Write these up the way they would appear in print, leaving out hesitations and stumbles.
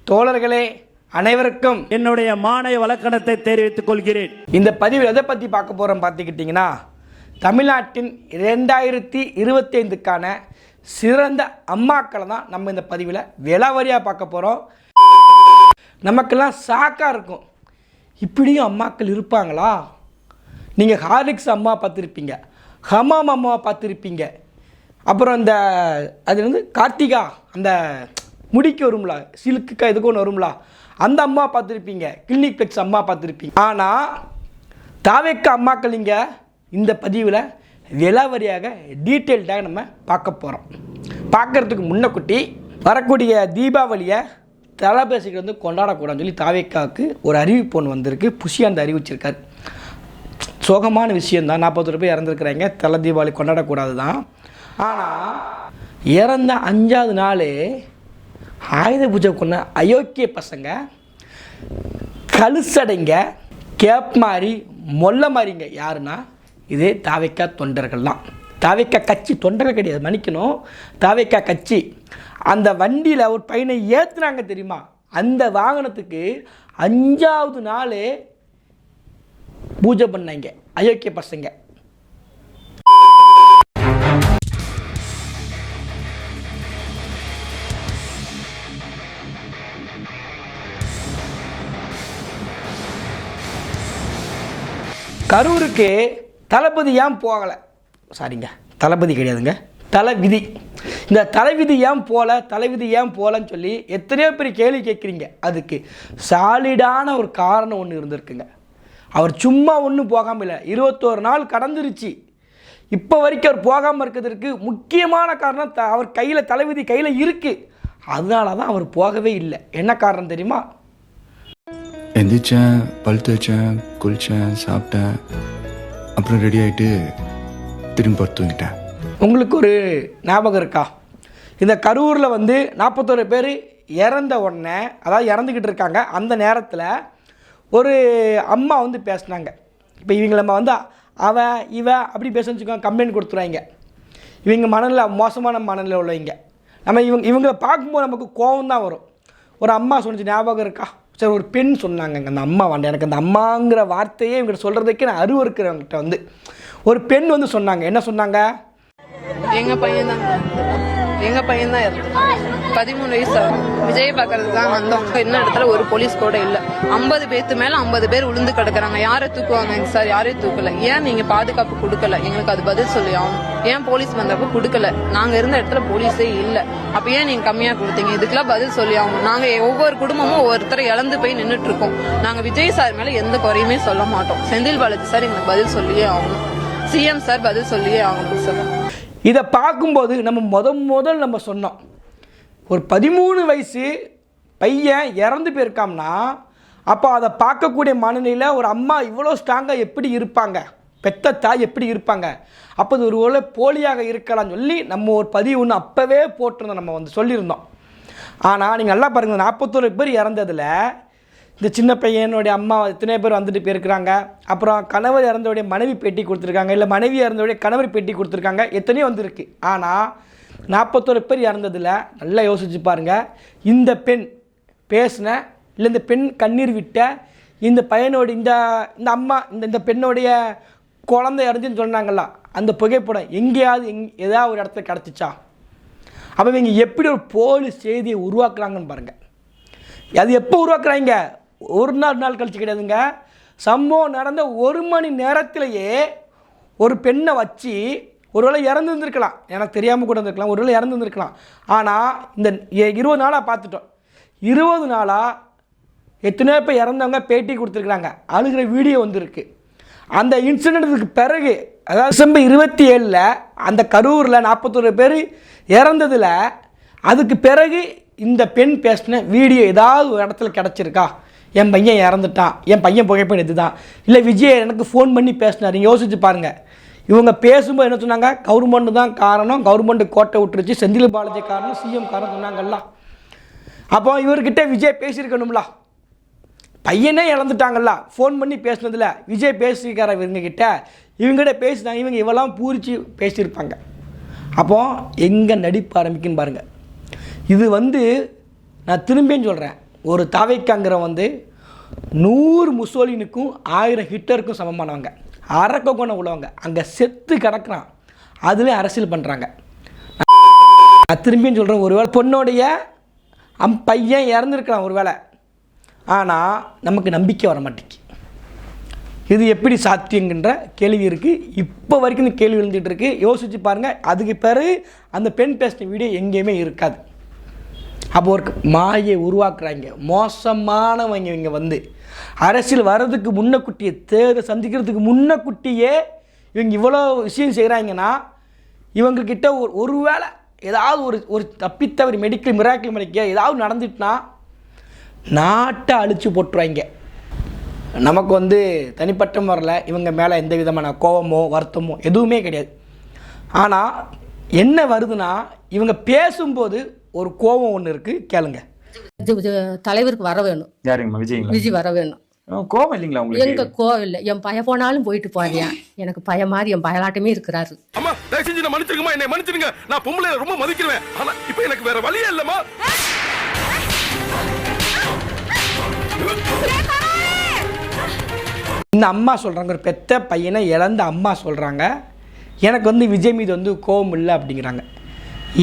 தோழர்களே அனைவருக்கும் என்னுடைய மாலை வழக்கணத்தை தெரிவித்துக் கொள்கிறேன். இந்த பதிவில் எதை பற்றி பார்க்க போகிறோம் பார்த்துக்கிட்டிங்கன்னா, தமிழ்நாட்டின் 2025க்கான சிறந்த அம்மாக்களை தான் நம்ம இந்த பதிவில் விலாவரியாக பார்க்க போகிறோம். நமக்கெல்லாம் ஷாக்காக இருக்கும், இப்படியும் அம்மாக்கள் இருப்பாங்களா? நீங்கள் ஹார்லிக்ஸ் அம்மா பார்த்துருப்பீங்க, ஹமாம் அம்மாவை பார்த்துருப்பீங்க, அப்புறம் இந்த அது வந்து கார்த்திகா அந்த முடிக்கு வரும்ல, சிலுக்குக்கா இதுக்கு ஒன்று வரும்ல, அந்த அம்மா பார்த்துருப்பீங்க, கிளினிக் பிளெக்ஸ் அம்மா பார்த்துருப்பீங்க. ஆனால் தாவேக்க அம்மாக்கள் இங்கே இந்த பதிவில் விலாவரியாக டீட்டெயில்டாக நம்ம பார்க்க போகிறோம். பார்க்குறதுக்கு முன்னக்குட்டி வரக்கூடிய தீபாவளியை தலபேசிக்கு வந்து கொண்டாடக்கூடாதுன்னு சொல்லி தாவேக்காவுக்கு ஒரு அறிவிப்பு ஒன்று வந்திருக்கு. புஷியாந்து அறிவிச்சிருக்கார். சோகமான விஷயந்தான், 40 பேர் இறந்துருக்குறாங்க. தலை தீபாவளி கொண்டாடக்கூடாது தான். ஆனால் இறந்த 5வது நாள் ஆயுத பூஜை கொண்ட அயோக்கிய பசங்க, கழுசடைங்க, கேப் மாதிரி மொல்ல மாதிரிங்க யாருன்னா இதே தாவேக்கா தொண்டர்கள் தான். தாவேக்கா கட்சி தொண்டர்கள் கிடையாது, மன்னிக்கணும், தாவேக்கா கட்சி. அந்த வண்டியில் ஒரு பையனை ஏற்றுனாங்க தெரியுமா, அந்த வாகனத்துக்கு 5வது நாள் பூஜை பண்ணாங்க அயோக்கிய பசங்க. கரூருக்கு தளபதி ஏன் போகலை, சாரிங்க தளபதி கிடையாதுங்க, தலைவிதி. இந்த தலைவிதி ஏன் போகலன்னு சொல்லி எத்தனையோ பேர் கேள்வி கேட்குறீங்க. அதுக்கு சாலிடான ஒரு காரணம் ஒன்று இருந்திருக்குங்க. அவர் சும்மா ஒன்றும் போகாமல் இல்லை, 21 நாள் கடந்துருச்சு. இப்போ வரைக்கும் அவர் போகாமல் இருக்கிறதுக்கு முக்கியமான காரணம் அவர் கையில் தலைவிதி கையில் இருக்குது. அதனால தான் அவர் போகவே இல்லை. என்ன காரணம் தெரியுமா? எந்திரிச்சேன், பல் தேய்ச்சேன், குளித்தேன், சாப்பிட்டேன், அப்புறம் ரெடி ஆகிட்டு திரும்பி படுத்து தூங்கிட்டேன். உங்களுக்கு ஒரு ஞாபகம் இருக்கா? இந்த கரூரில் வந்து 41 பேர் இறந்த உடனே, அதாவது இறந்துக்கிட்டு இருக்காங்க, அந்த நேரத்தில் ஒரு அம்மா வந்து பேசினாங்க. இப்போ இவங்க நம்ம வந்து அவ இவ அப்படி பேச வச்சுக்கோங்க, கம்ப்ளைண்ட் கொடுத்துருவாங்க. இவங்க மனநிலை மோசமான மனநிலை உள்ளவங்க. நம்ம இவங்களை பார்க்கும்போது நமக்கு கோபம் தான் வரும். ஒரு அம்மா சொன்னிச்சு, ஞாபகம் இருக்கா? சரி, ஒரு பெண் சொன்னாங்க, அந்த அம்மா வேண்டாம், எனக்கு அந்த அம்மாங்கிற வார்த்தையே இவங்க சொல்கிறதுக்கே நான் அருவருக்கிறவங்கிட்ட வந்து ஒரு பெண் வந்து சொன்னாங்க. என்ன சொன்னாங்க? எங்கள் பையன் தான் இருக்கு. 13 வயசு ஆகும். விஜய் பார்க்கறதுக்கு தான் வந்தோம். இன்னும் இடத்துல ஒரு போலீஸ் கூட இல்லை. 50 பேத்து மேல 50 பேர் உளுந்து கிடக்குறாங்க. யாரை தூக்குவாங்க சார்? யாரையும் தூக்கல. ஏன் நீங்க பாதுகாப்பு கொடுக்கல? எங்களுக்கு அது பதில் சொல்லி ஆகணும். ஏன் போலீஸ் வந்தப்ப கொடுக்கல? நாங்க இருந்த இடத்துல போலீஸே இல்லை. அப்ப ஏன் நீங்க கம்மியா கொடுத்தீங்க? இதுக்கெல்லாம் பதில் சொல்லி ஆகணும். நாங்க ஒவ்வொரு குடும்பமும் ஒவ்வொருத்தரை இழந்து போய் நின்றுட்டு இருக்கோம். நாங்க விஜய் சார் மேல எந்த குறையுமே சொல்ல மாட்டோம். செந்தில் பாலாஜி சார் எங்களுக்கு பதில் சொல்லியே ஆகணும். சிஎம் சார் பதில் சொல்லியே ஆகணும் சார். இதை பார்க்கும்போது நம்ம முதல் நம்ம சொன்னோம், ஒரு 13 வயசு பையன் இறந்து போயிருக்காம்னா, அப்போ அதை பார்க்கக்கூடிய மனநிலையில் ஒரு அம்மா இவ்வளோ ஸ்ட்ராங்காக எப்படி இருப்பாங்க, பெத்த தாய் எப்படி இருப்பாங்க? அப்போ அது ஒரு வேளை போலியாக இருக்கலாம்னு சொல்லி நம்ம ஒரு பதிவு ஒன்று அப்போவே போட்டிருந்தோம், நம்ம வந்து சொல்லியிருந்தோம். ஆனால் நீங்கள் நல்லா பாருங்கள், 41 பேர் இறந்ததில் இந்த சின்ன பையனுடைய அம்மா எத்தனை பேர் வந்துட்டு போயிருக்கிறாங்க. அப்புறம் கணவர் இறந்தோடைய மனைவி பேட்டி கொடுத்துருக்காங்க, இல்லை மனைவி இறந்தோடைய கணவர் பேட்டி கொடுத்துருக்காங்க, எத்தனையோ வந்திருக்கு. ஆனால் 41 பேர் இறந்ததில் நல்லா யோசிச்சு பாருங்கள், இந்த பெண் பேசின, இல்லை இந்த பெண் கண்ணீர் விட்ட, இந்த பையனோட இந்த அம்மா இந்த பெண்ணோடைய குழந்தை இறந்துன்னு சொன்னாங்களா, அந்த புகைப்படம் எங்கேயாவது ஏதாவது ஒரு இடத்துல கிடச்சிச்சா? அப்போ இவங்க எப்படி ஒரு போலி செய்தியை உருவாக்குறாங்கன்னு பாருங்கள். அது எப்போ உருவாக்குறாங்க? ஒரு நாள் கழிச்சு கிடையாதுங்க. சம்பவம் நடந்த 1 மணி நேரத்திலேயே ஒரு பெண்ணை வச்சு, ஒருவேளை இறந்து இருந்திருக்கலாம், எனக்கு தெரியாமல் கூட இருந்திருக்கலாம், ஒருவேளை இறந்து இருந்திருக்கலாம். ஆனால் இந்த 20 நாளாக பார்த்துட்டோம். 20 நாளாக எத்தனையோ பேர் இறந்தவங்க பேட்டி கொடுத்துருக்குறாங்க, அழுகிற வீடியோ வந்துருக்கு. அந்த இன்சிடென்ட்டுக்கு பிறகு, அதாவது டிசம்பர் 27 அந்த கரூரில் 41 பேர் இறந்ததில், அதுக்கு பிறகு இந்த பெண் பேசின வீடியோ ஏதாவது ஒரு இடத்துல கிடச்சிருக்கா? என் பையன் இறந்துட்டான், என் பையன் புகைப்படம் இதுதான், இல்லை விஜய் எனக்கு ஃபோன் பண்ணி பேசினார். நீங்கள் யோசிச்சு பாருங்கள், இவங்க பேசும்போது என்ன சொன்னாங்க? கவர்மெண்ட் தான் காரணம், கவர்மெண்ட் கோட்டை விட்டுருச்சு, செந்தில் பாலாஜி காரணம், சிஎம் காரணம் சொன்னாங்கல்ல. அப்போ இவர்கிட்ட விஜய் பேசியிருக்கணும்ல, பையனே இழந்துட்டாங்கல்ல, ஃபோன் பண்ணி பேசினதில் விஜய் பேசியிருக்கார இவங்ககிட்ட, இவங்ககிட்ட பேசினாங்க, இவங்க இவெல்லாம் பூரிச்சு பேசியிருப்பாங்க. அப்போது எங்கே நடிப்பு ஆரம்பிக்குன்னு பாருங்கள். இது வந்து நான் திரும்பியும் சொல்கிறேன், ஒரு தாவைக்காங்கிற வந்து 100 முசோலினுக்கும் 1000 ஹிட்லருக்கும் சமமானவங்க, அரக்க குணம் உள்ளவங்க. அங்கே செத்து கிடக்குறான், அதில் அரசியல் பண்ணுறாங்க. நான் திரும்பியும் சொல்கிறேன், ஒருவேளை பொண்ணுடைய பையன் இறந்துருக்கிறான் ஒருவேளை, ஆனால் நமக்கு நம்பிக்கை வர மாட்டேங்குது. இது எப்படி சாத்தியங்கிற கேள்வி இருக்குது. இப்போ வரைக்கும் இந்த கேள்வி எழுந்துகிட்டு இருக்குது. யோசிச்சு பாருங்கள். அதுக்கு பிறகு அந்த பெண் பேசின வீடியோ எங்கேயுமே இருக்காது. அப்போ ஒரு மாயை உருவாக்குறாங்க மோசமானவங்க. இவங்க வந்து அரசியல் வர்றதுக்கு முன்னக்குட்டியே, தேர்தல் சந்திக்கிறதுக்கு முன்னக்குட்டியே இவங்க இவ்வளோ விஷயம் செய்கிறாங்கன்னா, இவங்கக்கிட்ட ஒரு வேளை ஏதாவது ஒரு தப்பித்தவரி மெடிக்கல் மிராக்கிள் மெடிக்க ஏதாவது நடந்துட்டுனா நாட்டை அழித்து போட்டுருவாங்க. நமக்கு வந்து தனிப்பட்ட முறையில் இவங்க மேலே எந்த விதமான கோபமோ வருத்தமோ எதுவுமே கிடையாது. ஆனால் என்ன வருதுன்னா, இவங்க பேசும்போது ஒரு கோபம் ஒன்று இருக்குது, கேளுங்க. தலைவருக்கு வர வேணும். யாருங்கம்மா? விஜய் வர வேணும். கோவம் இல்லைங்களா உங்களுக்கு? எங்க கோவம் இல்லை. என் பையன் போனாலும் போயிட்டு போறியா, எனக்கு பையன் மாதிரி என் பயலாட்டமே இருக்கிறாரு. அம்மா தயவு செஞ்சு என்ன மன்னிச்சிருங்கம்மா, என்னை மன்னிச்சிருங்க. நான் பொம்பளை ரொம்ப மதிக்கிறேன், ஆனா இப்போ எனக்கு வேற வழியே இல்லம்மா. இந்த அம்மா சொல்கிறாங்க, ஒரு பெத்த பையனை இழந்த அம்மா சொல்கிறாங்க, எனக்கு வந்து விஜய் மீது வந்து கோபம் இல்லை அப்படிங்கிறாங்க.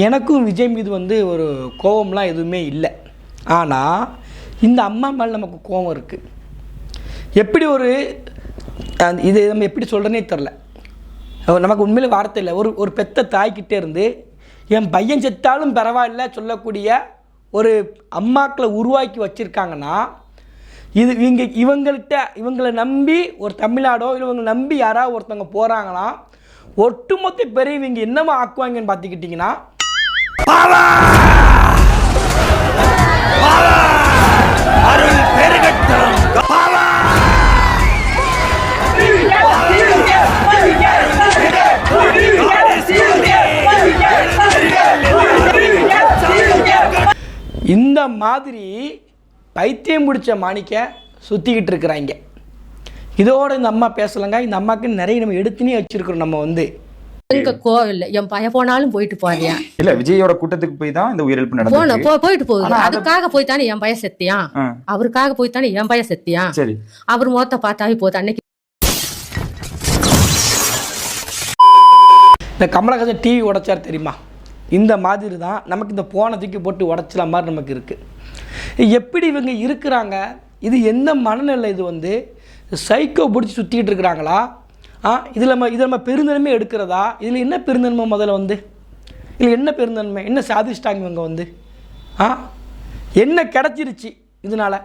எனக்கும் விஜய் மீது வந்து ஒரு கோபம்லாம் எதுவுமே இல்லை. ஆனால் இந்த அம்மா மேலே நமக்கு கோபம் இருக்குது. எப்படி ஒரு இது நம்ம எப்படி சொல்கிறேனே தெரில, நமக்கு உண்மையிலே வார்த்தை இல்லை. ஒரு பெத்த தாய்கிட்டே இருந்து என் பையன் செத்தாலும் பரவாயில்ல சொல்லக்கூடிய ஒரு அம்மாக்களை உருவாக்கி வச்சுருக்காங்கன்னா, இது இவங்களை நம்பி ஒரு தமிழ்நாடோ இல்லை இவங்களை நம்பி யாராவது ஒருத்தவங்க போகிறாங்கன்னா, ஒட்டுமொத்த பேரையும் இவங்க என்னமா ஆக்குவாங்கன்னு பார்த்துக்கிட்டிங்கன்னா, இந்த மாதிரி பைத்தியம் பிடிச்ச மாணிக்க சுற்றிக்கிட்டு இருக்கிறாங்க. இதோட இந்த அம்மா பேசலைங்க. இந்த அம்மாவுக்கு நிறைய நம்ம எடுத்துனே வச்சிருக்கிறோம். நம்ம வந்து எங்க கோவம் இல்லை. என் பையன் போனாலும் போயிட்டு போறியா. இல்ல, விஜயோட கூட்டத்துக்கு போய் தான் இந்த உயிரிழப்பு நடந்துச்சு. போயிட்டு போகுது. அதுக்காக போய் தானே என் பையன் செத்தியான். அவருக்காக போய் தானே என் பையன் செத்தியான். சரி, அவர் முகத்தை பார்த்தாவே போகுது. அன்னைக்கு இந்த கமலஹாசன் டிவி உடைச்சார் தெரியுமா, இந்த மாதிரி தான் நமக்கு இந்த போனை தூக்கி போட்டு உடச்சல மாதிரி நமக்கு இருக்குது. எப்படி இவங்க இருக்கிறாங்க, இது எந்த மனநிலை, இது வந்து சைக்கோ பிடிச்சி சுற்றிக்கிட்டு இருக்கிறாங்களா, இதில் நம்ம பெருந்தன்மை எடுக்கிறதா, இதில் என்ன பெருந்தன்மை முதல்ல வந்து, இதில் என்ன பெருந்தன்மை, என்ன சாதிச்சிட்டாங்க இவங்க வந்து, என்ன கிடச்சிருச்சு இதனால்,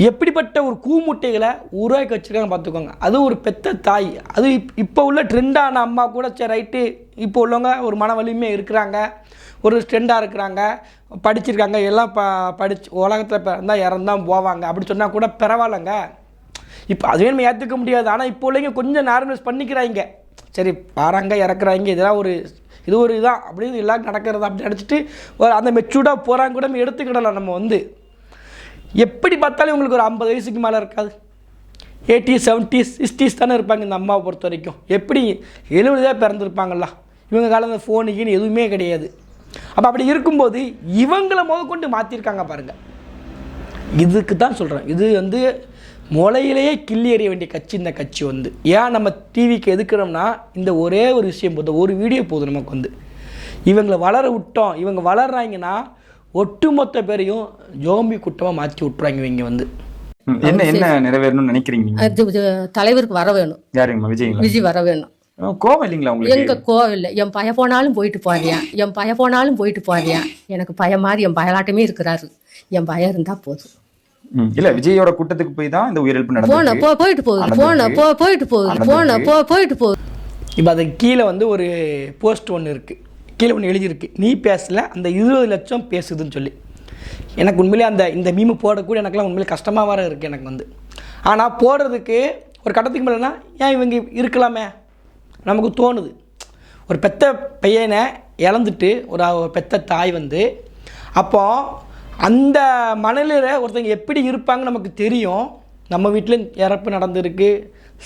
எப்படிப்பட்ட ஒரு கூமுட்டைகளை உருவாக்கி வச்சுருக்காங்க பார்த்துக்கோங்க. அதுவும் ஒரு பெத்த தாய். அது இப்போ உள்ள ட்ரெண்டான அம்மா கூட சரி ரைட்டு, இப்போ உள்ளவங்க ஒரு மன வலிமை இருக்கிறாங்க, ஒரு ட்ரெண்டாக இருக்கிறாங்க, படிச்சிருக்காங்க, எல்லாம் படித்து உலகத்தில் இருந்தால் இறந்தான் போவாங்க அப்படி சொன்னால் கூட பரவாயில்லைங்க. இப்போ அதுவே நம்ம ஏற்றுக்க முடியாது. ஆனால் இப்போ உள்ளவங்க கொஞ்சம் நார்மலைஸ் பண்ணிக்கிறாங்க. சரி பாருங்க இறக்குறாங்க, இதெல்லாம் இது ஒரு இதான் அப்படின்னு எல்லாம் நடக்கிறதா அப்படி நினச்சிட்டு ஒரு அந்த மெச்சூர்டாக போகிறாங்க கூட நம்ம எடுத்துக்கிடலாம். நம்ம வந்து எப்படி பார்த்தாலும் இவங்களுக்கு ஒரு 50 வயசுக்கு மேலே இருக்காது. 80s 70s 60s தானே இருப்பாங்க இந்த அம்மாவை பொறுத்த வரைக்கும். எப்படி 70 பிறந்திருப்பாங்களா இவங்க காலம் ஃபோனு கீனு எதுவுமே கிடையாது. அப்போ அப்படி இருக்கும்போது இவங்களை கொண்டு மாற்றிருக்காங்க பாருங்கள். இதுக்கு தான் சொல்கிறேன், இது வந்து முளையிலேயே கிள்ளி எறிய வேண்டிய கட்சி இந்த கட்சி வந்து. ஏன் நம்ம டிவிக்கு எதுக்குறோம்னா, இந்த ஒரே ஒரு விஷயம் போதும், ஒரு வீடியோ போதும் நமக்கு வந்து. இவங்களை வளர விட்டோம், இவங்க வளர்றாங்கன்னா ஒட்டுமொத்த பேரையும் ஜோம்பி கூட்டமாக மாற்றி விட்டுறாங்க இவங்க வந்து. என்ன நிறைவேறணும்னு நினைக்கிறீங்க? தலைவருக்கு வர வேணும். யாருங்கம்மா? விஜய் வர வேணும். கோவம் இல்லைங்களா உங்களுக்கு? எங்க கோவம் இல்லை. என் பையன் போனாலும் போயிட்டு போறியா, என் பையன் போனாலும் போயிட்டு போறியா, எனக்கு பையன் மாதிரி என் பயலாட்டமே இருக்கிறாரு. என் பையன் இருந்தா போதும். இல்ல, விஜயோட கூட்டத்துக்கு போய் தான் இந்த உயிரிழப்பு நடந்துச்சு. போயிட்டு போகுது. போயிட்டு போகுது. இப்போ அது கீழே வந்து ஒரு போஸ்ட் ஒன்று இருக்குது, கீழே ஒன்று எழுதியிருக்கு, நீ பேசல அந்த 20 லட்சம் பேசுதுன்னு சொல்லி. எனக்கு உண்மையிலே இந்த மீமு போடக்கூட எனக்குலாம் உண்மையிலே கஷ்டமாக வர இருக்குது எனக்கு வந்து. ஆனால் போடுறதுக்கு ஒரு கட்டத்துக்கு மேலேனா ஏன் இவங்க இருக்கலாமே நமக்கு தோணுது. ஒரு பெத்த பையனை இழந்துட்டு ஒரு பெத்த தாய் வந்து, அப்போது அந்த மனநிலையில் ஒருத்தங்க எப்படி இருப்பாங்க நமக்கு தெரியும். நம்ம வீட்டில் இறப்பு நடந்திருக்கு,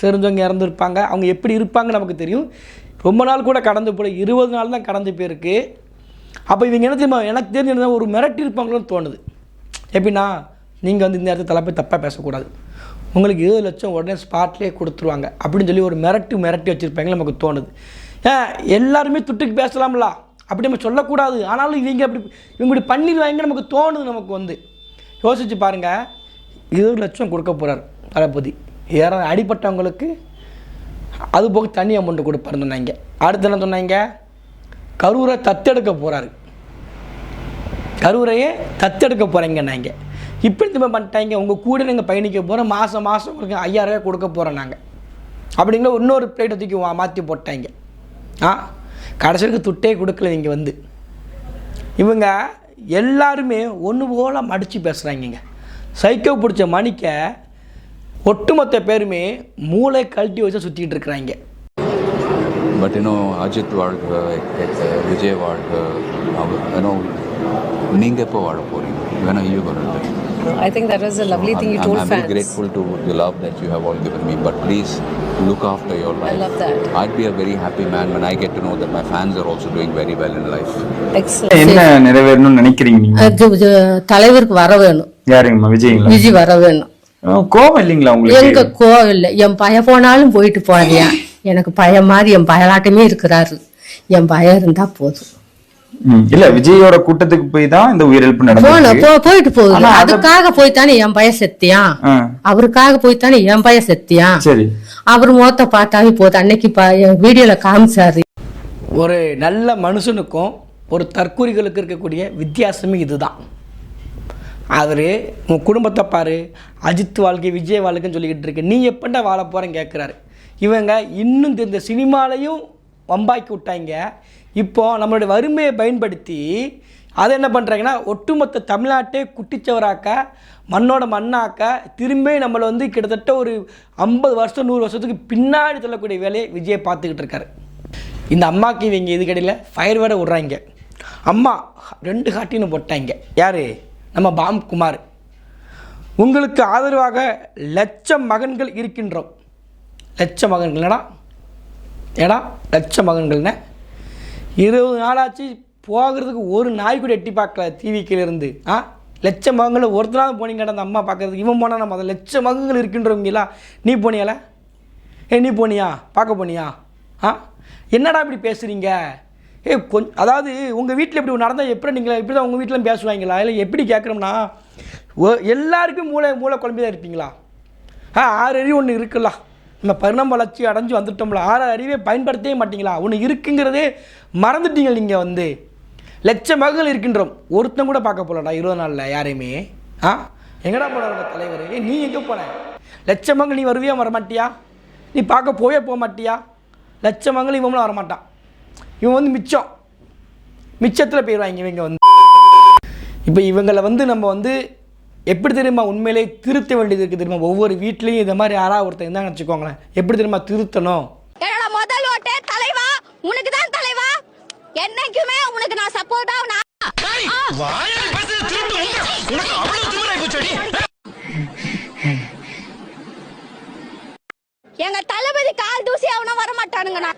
தெரிஞ்சவங்க இறந்துருப்பாங்க, அவங்க எப்படி இருப்பாங்க நமக்கு தெரியும். ரொம்ப நாள் கூட கடந்து போய் 20 நாள் தான் கடந்து போயிருக்கு. அப்போ இவங்க என்ன தெரியுமா, எனக்கு தெரிஞ்சிருந்தால் ஒரு மிரட்டி இருப்பாங்களோன்னு தோணுது. எப்படின்னா நீங்கள் வந்து இந்த இடத்துல தலை போய் தப்பாக பேசக்கூடாது, உங்களுக்கு 20 லட்சம் உடனே ஸ்பாட்லேயே கொடுத்துருவாங்க அப்படின்னு சொல்லி ஒரு மிரட்டி வச்சுருப்பாங்க. நமக்கு தோணுது எல்லாருமே துட்டுக்கு பேசலாம்ல, அப்படி நம்ம சொல்லக்கூடாது. ஆனாலும் இவங்க இப்படி பண்ணிடுவாங்க நமக்கு தோணுது. நமக்கு வந்து யோசிச்சு பாருங்கள், 20 லட்சம் கொடுக்க போகிறார் தளபதி. அடிப்பட்டவங்களுக்கு அது போக தனி அமௌண்ட்டு கொடுப்பாருன்னு சொன்னாங்க. அடுத்து என்ன சொன்னாங்க, கரூரை தத்தெடுக்க போகிறாரு, கரூரையே தத்தெடுக்க போகிறீங்கன்னாங்க. இப்படி திரும்ப பண்ணிட்டாங்க, உங்கள் கூட நீங்கள் பயணிக்க போகிறோம், மாதம் உங்களுக்கு 5000 ரூபாய் கொடுக்க போகிறோம் நாங்கள் அப்படிங்கிற இன்னொரு பிளேட்டை தூக்கி மாற்றி போட்டாங்க. கடைசிக்கு துட்டே கொடுக்கல. இங்கே வந்து இவங்க எல்லாருமே ஒன்று போல் மடித்து பேசுகிறாங்க. சைக்கோ பிடிச்ச மணிக்க ஒட்டுமொத்த பேருமே மூளை கழட்டி வச்சு சுற்றிக்கிட்டு இருக்கிறாங்க. பட் அஜித் வாழ்க, விஜய் வாழ்க, நீங்கள் எப்போ வாழ போகிறீங்க? வேணா யூ பண்ணுறது. I think that was a lovely thing you told fans. I'm very grateful to the love that you have all given me, but please look after your life. I love that. I'd be a very happy man when I get to know that my fans are also doing very well in life. Excellent. என்ன நிறைவேறணும்னு நினைக்கிறீங்க நீங்க? தலைவருக்கு வர வேணும். யாருங்கம்மா? விஜய்ங்களா? விஜய் வர வேணும். கோவம் இல்லைங்களா உங்களுக்கு? எங்க கோவம் இல்லை. என் பையன் போனாலும் போயிட்டு போறியா, எனக்கு பையன் மாதிரி என் பயலாட்டமே இருக்கிறாரு, என் பையன் இருந்தா போதும். இல்ல, விஜயோட கூட்டத்துக்கு போய் தான் இந்த உயிரிழப்பு நடந்தது. போயிட்டு போகுது. அதுக்காக போய்த்தானே என் பையன் செத்தியான், அவருக்காக போய்த்தானே என் பையன் செத்தியான். சரி, அவர் முகத்தை பார்த்தாவே போதும். அன்னைக்கு வீடியோல காமிச்சாரு. ஒரு நல்ல மனுஷனுக்கும் ஒரு தற்கூரிகளுக்கு இருக்கக்கூடிய வித்தியாசமே இதுதான். அவர் உன் குடும்பத்தை பாரு, அஜித் வாழ்க்கை விஜய் வாழ்க்கைன்னு சொல்லிக்கிட்டு இருக்கு, நீ எப்பண்டா வாழ போகிறேன்னு கேட்குறாரு. இவங்க இன்னும் இந்த சினிமாலையும் வம்பாக்கி விட்டாங்க. இப்போது நம்மளுடைய வறுமையை பயன்படுத்தி அதை என்ன பண்ணுறாங்கன்னா, ஒட்டுமொத்த தமிழ்நாட்டே குட்டிச்சவராக்க, மண்ணோட மண்ணாக்க, திரும்பி நம்மளை வந்து கிட்டத்தட்ட ஒரு 50 வருஷம் 100 வருஷத்துக்கு பின்னாடி சொல்லக்கூடிய வேலையை விஜய் பார்த்துக்கிட்டு இருக்காரு. இந்த அம்மாவுக்கு இவங்க இதுக்கடையில் ஃபயர் வேட விட்றாங்க. அம்மா 2 ஹாட்டின்னு போட்டாங்க. யார்? நம்ம பாம்குமார். உங்களுக்கு ஆதரவாக லட்சம் மகன்கள் இருக்கின்றோம். லட்சம் மகன்கள் ஏடா லட்சம் மகன்கள்னே 20 நாளாச்சு போகிறதுக்கு ஒரு நாய் கூட எட்டி பார்க்கல டிவிக்கிலேருந்து. லட்சம் மகன்கள் ஒருத்தனாவது போனீங்கடா அந்த அம்மா பார்க்கறதுக்கு. இவன் போனால் நம்ம அதை லட்சம் மகன்கள் இருக்கின்றவங்களா? நீ போனியால? நீ போனியா? பார்க்க போனியா? என்னடா இப்படி பேசுகிறீங்க? அதாவது உங்கள் வீட்டில் இப்படி நடந்தால் எப்படி நீங்கள் இப்படி தான் உங்கள் வீட்டில் பேசுவாங்களா? இல்லை எப்படி கேட்குறோம்னா, எல்லாருக்கும் மூளை குழம்பி தான் இருப்பீங்களா? 6 அறிவு ஒன்று இருக்குல்ல, நம்ம பரிணாம வளர்ச்சி அடைஞ்சு வந்துட்டோம்ல, 6 அறிவே பயன்படுத்தவே மாட்டிங்களா? ஒன்று இருக்குங்கிறதே மறந்துட்டீங்க. நீங்கள் வந்து லட்சம் மகன்கள் இருக்கின்றோம், ஒருத்தன் கூட பார்க்க போகலடா 20 நாளில் யாரையுமே. எங்கடா போனாரோட தலைவர்? நீ எங்கே போன? லட்சம் மகன் நீ வருவியா வரமாட்டியா? நீ பார்க்க போக மாட்டியா? லட்சம் மகன் இவங்களும் வரமாட்டான். இவன் வந்து மிச்சத்தில் போயிடுவாங்க இவங்க வந்து. இப்போ இவங்களை வந்து நம்ம வந்து எப்படி தெரியுமா உண்மையிலே திருத்த வேண்டியது இருக்குது தெரியுமா? ஒவ்வொரு வீட்லேயும் இந்த மாதிரி யாராவது ஒருத்தர் இருந்தாங்கன்னு வச்சுக்கோங்களேன், எப்படி தெரியுமா திருத்தணும்? என்னோட முதல் ஓட்டே தலைவா, உனக்கு தான் தலைவா, என்னைக்குமே உனக்கு நான் சப்போர்ட்டா. எங்க தளபதி கால் தூசி அவனும் வரமாட்டானுங்க.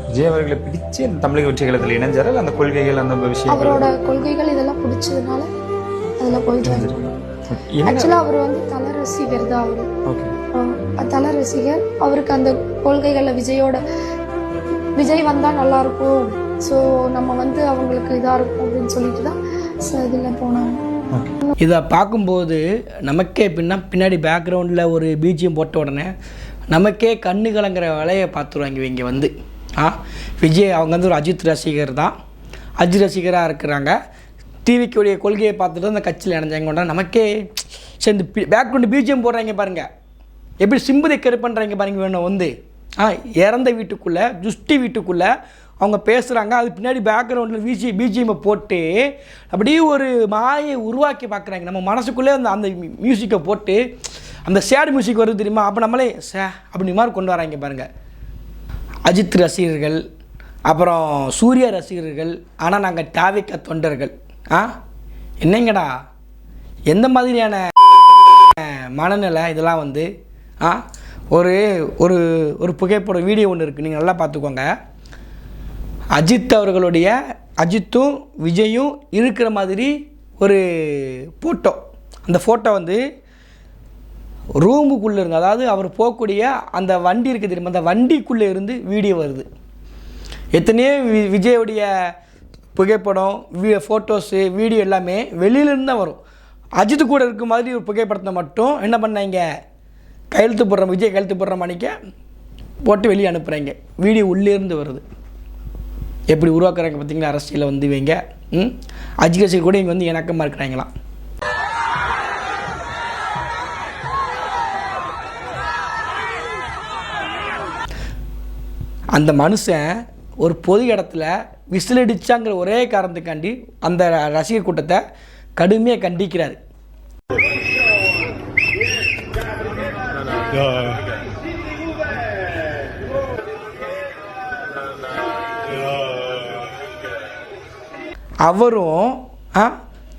விஜய் அவர்களை பிடிச்சு அந்த தமிழக வெற்றி கழகத்தில் இணைஞ்சாரு. அந்த கொள்கைகள் அந்த விஷயம், அவரோட கொள்கைகள் இதெல்லாம் பிடிச்சதுனால அதில் போயிட்டு வந்துருக்கோம். ஆக்சுவலாக அவர் வந்து தல ரசிகர் தான். அவர் தல ரசிகர். அவருக்கு அந்த கொள்கைகளில் விஜய் வந்தால் நல்லாயிருக்கும், ஸோ நம்ம வந்து அவங்களுக்கு இதாக இருக்கும் அப்படின்னு சொல்லிட்டு தான் இதில் போனாங்க. இதை பார்க்கும்போது நமக்கே பின்னாடி பேக்ரவுண்டில் ஒரு பிஜிஎம் போட்ட உடனே நமக்கே கண்ணு கலங்கிற வேலையை பார்த்துருவாங்க இவங்க வந்து. விஜய் அவங்க வந்து ஒரு அஜித் ரசிகர் தான், அஜித் ரசிகராக இருக்கிறாங்க. டிவிக்குடைய கொள்கையை பார்த்துட்டு அந்த கட்சியில் இணைஞ்சாங்க. நமக்கே சரி இந்த பேக்ரவுண்டு பிஜிஎம் போடுறாங்க பாருங்கள், எப்படி சிம்பதி கரு பண்ணுறாங்க பாருங்க. வேணும் வந்து இறந்த வீட்டுக்குள்ளே ஜுஷ்டி வீட்டுக்குள்ளே அவங்க பேசுகிறாங்க, அது பின்னாடி பேக்ரவுண்டில் பிஜிஎம்மை போட்டு அப்படியே ஒரு மாயை உருவாக்கி பார்க்குறாங்க. நம்ம மனசுக்குள்ளே அந்த மியூசிக்கை போட்டு அந்த சேடு மியூசிக் வருது தெரியுமா? அப்போ நம்மளே அப்படி மாதிரி கொண்டு வராங்க பாருங்கள். அஜித் ரசிகர்கள், அப்புறம் சூர்யா ரசிகர்கள், ஆனால் நாங்கள் தாவிக்க தொண்டர்கள். என்னங்கடா எந்த மாதிரியான மனநிலை இதெல்லாம் வந்து? ஒரு ஒரு ஒரு புகைப்படம் வீடியோ ஒன்று இருக்குது, நீங்கள் நல்லா பார்த்துக்கோங்க. அஜித் அவர்களுடைய அஜித்தும் விஜயும் இருக்கிற மாதிரி ஒரு ஃபோட்டோ. அந்த ஃபோட்டோ வந்து ரூமுக்குள்ளே இருந்து, அதாவது அவர் போகக்கூடிய அந்த வண்டி இருக்குது தெரியுமா, அந்த வண்டிக்குள்ளே இருந்து வீடியோ வருது. எத்தனையோ விஜயோடைய புகைப்படம், ஃபோட்டோஸு, வீடியோ எல்லாமே வெளியிலேருந்து தான் வரும். அஜித் கூட இருக்க மாதிரி ஒரு புகைப்படத்தை மட்டும் என்ன பண்ணாங்க, கையெழுத்து போடுற விஜய் கையெழுத்து போடுற மணிக்க போட்டு வெளியே அனுப்புகிறாங்க. வீடியோ உள்ளேருந்து வருது. எப்படி உருவாக்குறாங்க பார்த்தீங்களா அரசியலில் வந்து இவங்க. அஜித் ரசிகர் கூட இங்கே வந்து இணக்கமாக இருக்கிறாங்களாம். அந்த மனுஷன் ஒரு பொது இடத்துல விசிலடிச்சாங்கிற ஒரே காரணத்துக்காண்டி அந்த ரசிகர் கூட்டத்தை கடுமையாக கண்டிக்கிறார். அவரும்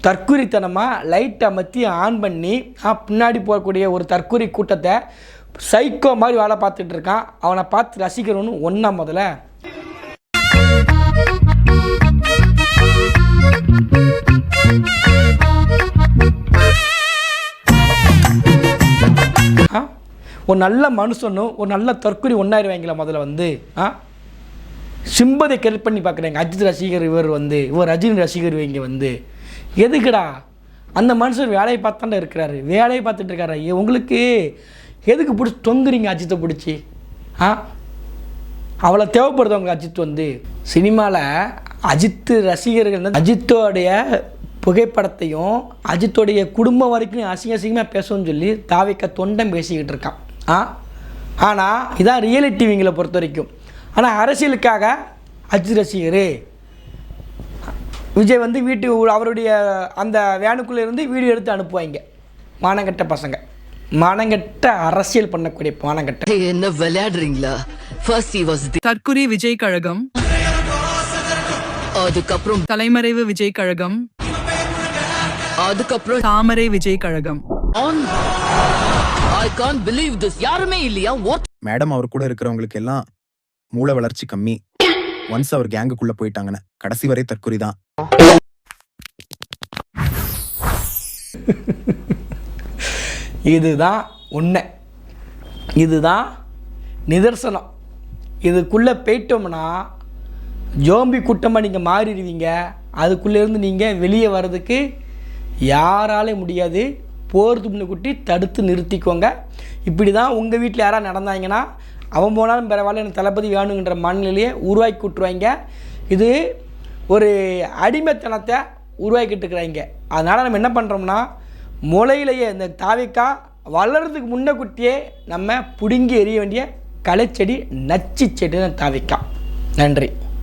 தற்குறித்தனமாக லைட் அமர்த்தி ஆன் பண்ணி பின்னாடி போகக்கூடிய ஒரு தற்குறி கூட்டத்தை சைக்கோ மாதிரி வேலை பார்த்துட்டு இருக்கான். அவனை பார்த்து ரசிக்கிறவனு ஒன்றா முதல்ல ஒரு நல்ல மனுஷனும் ஒரு நல்ல தற்குறி ஒன்றாயிருவாங்களா முதல்ல வந்து சிம்பதை கெல் பண்ணி பார்க்குறாங்க. அஜித் ரசிகர் இவர் வந்து, இவர் ரஜினி ரசிகர் இவங்க வந்து எதுக்குடா? அந்த மனுஷன் வேலையை பார்த்தாண்டா இருக்கிறாரு, வேலையை பார்த்துட்டு இருக்காரு. உங்களுக்கு எதுக்கு பிடிச்சி தொங்குறீங்க அஜித்தை பிடிச்சி? அவ்வளோ தேவைப்படுது அவங்க அஜித் வந்து. சினிமாவில் அஜித் ரசிகர்கள் அஜித்தோடைய புகைப்படத்தையும் அஜித்தோடைய குடும்பம் வரைக்கும் அசிங்கமாக பேசணும்னு சொல்லி தாவிக்க தொண்டம் பேசிக்கிட்டு இருக்கான். ஆனால் இதான் ரியாலிட்டி இவங்களை பொறுத்த வரைக்கும். ஆனால் அரசியலுக்காக அஜித் ரசிகர் விஜய் வந்து வீட்டுக்கு அவருடைய அந்த வேனுக்குள்ளே இருந்து வீடியோ எடுத்து அனுப்புவாங்க. மானங்கட்ட பசங்க, மானங்கட்ட அரசியல் பண்ணக்கூடிய மானங்கட்ட. என்ன விளையாடுறீங்களா? தற்குறி விஜய் கழகம், அதுக்கப்புறம் தலைமறைவு விஜய் கழகம், அதுக்கப்புறம் தாமரை விஜய் கழகம். I can't believe this. யாருமே இல்லையா? மேடம் அவர் கூட இருக்கிறவங்களுக்கு எல்லாம் மூளை வளர்ச்சி கம்மி. ஒன்ஸ் அவர் கேங்குக்குள்ள போயிட்டாங்கன்னா கடைசி வரை தற்குறி தான். இதுதான் உண்மை, இதுதான் நிதர்சனம். இதுக்குள்ளே போயிட்டோம்னா ஜோம்பி கூட்டமாக நீங்கள் மாறிடுவீங்க. அதுக்குள்ளேருந்து நீங்கள் வெளியே வர்றதுக்கு யாராலே முடியாது. போகிறது முன்னுக்குட்டி தடுத்து நிறுத்திக்கோங்க. இப்படி தான் உங்கள் வீட்டில் யாராவது நடந்தாங்கன்னா அவன் போனாலும் பரவாயில்ல, எனக்கு தளபதி வேணுங்கிற மனநிலையை உருவாக்கி விட்டுருவாங்க. இது ஒரு அடிமைத்தனத்தை உருவாக்கிட்டு இருக்கிறாங்க. அதனால் நம்ம என்ன பண்ணுறோம்னா முளையிலேயே இந்த தாவிக்கா வளர்றதுக்கு முன்னக்குட்டியே நம்ம பிடுங்கி எறிய வேண்டிய களைச்செடி, நச்சு செடி தான் தாவிக்கா. நன்றி.